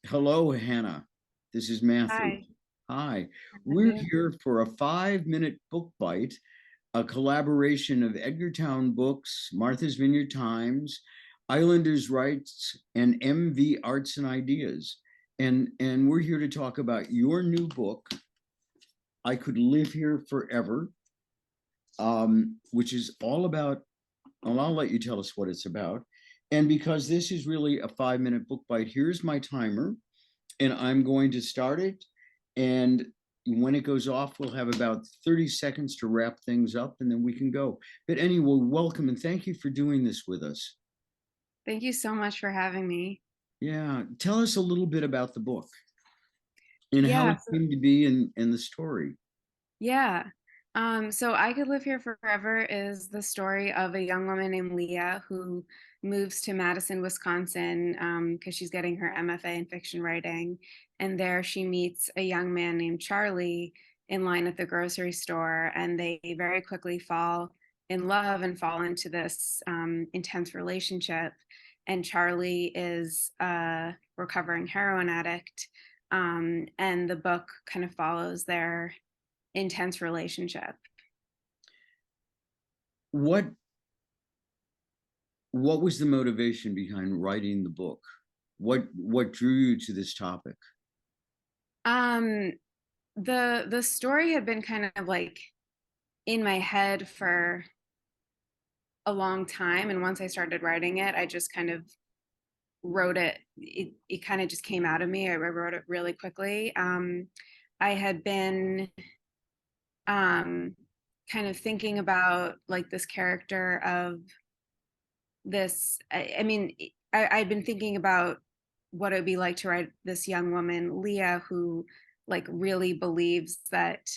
Hello, Hannah. This is Mathew. Hi, Hi. We're Matthew. here for a 5-minute book bite, a collaboration of Edgartown Books, Martha's Vineyard Times, Islanders Rights, and MV Arts and Ideas. And we're here to talk about your new book, I Could Live Here Forever, which is all about, well, I'll let you tell us what it's about. And because this is really a 5-minute book bite, here's my timer and I'm going to start it. And when it goes off, we'll have about 30 seconds to wrap things up and then we can go. But anyway, welcome and thank you for doing this with us. Thank you so much for having me. Yeah, tell us a little bit about the book and how Yeah, it came to be and the story. yeah. So I Could Live Here Forever is the story of a young woman named Leah who moves to Madison, Wisconsin, because she's getting her MFA in fiction writing. And there she meets a young man named Charlie in line at the grocery store, and they very quickly fall in love and fall into this intense relationship. And Charlie is a recovering heroin addict. And the book kind of follows their intense relationship. What what was the motivation behind writing the book? What drew you to this topic? Um, the story had been kind of like in my head for a long time, and once I started writing it, I just kind of wrote it. It kind of just came out of me. I wrote it really quickly. I had been um, kind of thinking about like this character of this. I'd been thinking about what it would be like to write this young woman, Leah, who like really believes that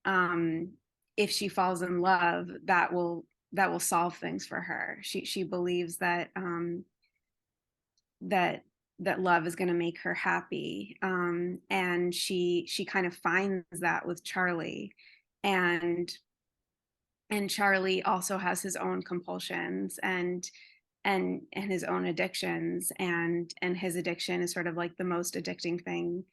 um, if she falls in love, that will solve things for her. She believes that that that love is going to make her happy, and she kind of finds that with Charlie, and Charlie also has his own compulsions and his own addictions, and his addiction is sort of like the most addicting thing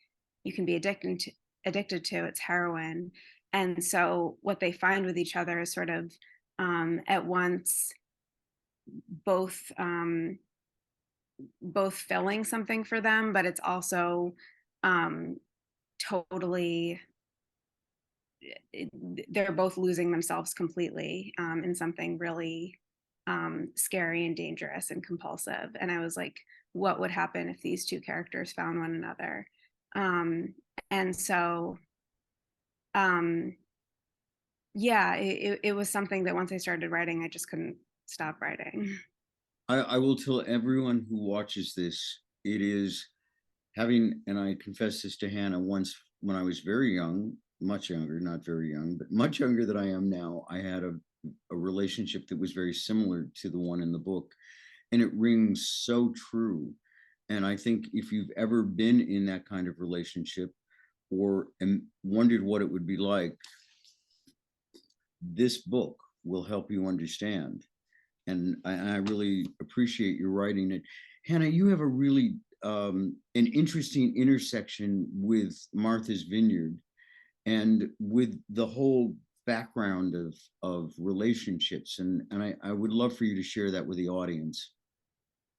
you can be addicted to. It's heroin. And so what they find with each other is sort of at once both both filling something for them, but it's also um totally they're both losing themselves completely in something really scary and dangerous and compulsive. And I was like, what would happen if these two characters found one another? Um, and so, um, yeah, it was something that once I started writing, I just couldn't stop writing. I will tell everyone who watches this, it is having, and I confess this to Hannah once when I was very young, much younger, not very young, but much younger than I am now, I had a relationship that was very similar to the one in the book. And it rings so true. And I think if you've ever been in that kind of relationship or wondered what it would be like, this book will help you understand. And I really appreciate your writing it. Hannah, you have a really an interesting intersection with Martha's Vineyard and with the whole background of relationships. And I would love for you to share that with the audience.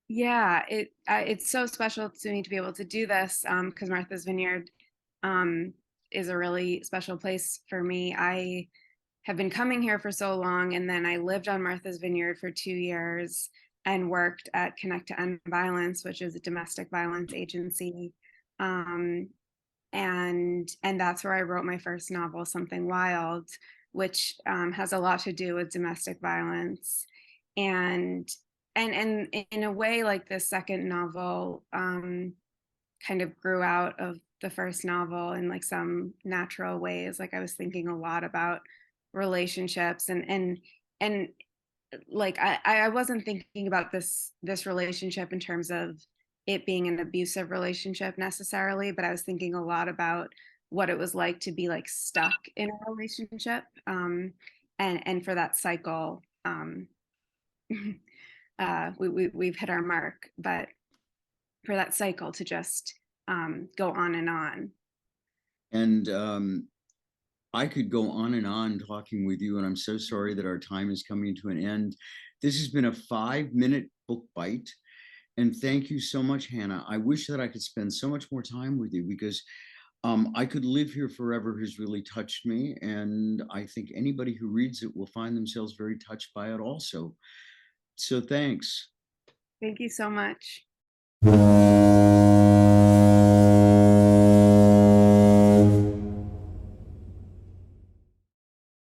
Yeah, it's so special to me to be able to do this because Martha's Vineyard um, is a really special place for me. I have been coming here for so long, and then I lived on Martha's Vineyard for 2 years and worked at Connect to End Violence, which is a domestic violence agency. Um, and that's where I wrote my first novel, Something Wild, which has a lot to do with domestic violence. And and in a way, like the second novel kind of grew out of the first novel in like some natural ways. Like I was thinking a lot about relationships and like I wasn't thinking about this relationship in terms of it being an abusive relationship necessarily, but I was thinking a lot about what it was like to be like stuck in a relationship, and for that cycle. We've hit our mark, but for that cycle to just go on and on. And I could go on and on talking with you, and I'm so sorry that our time is coming to an end. This has been a 5-minute book bite. And thank you so much, Hannah. I wish that I could spend so much more time with you, because I could live here forever has really touched me. And I think anybody who reads it will find themselves very touched by it also. So thanks. Thank you so much.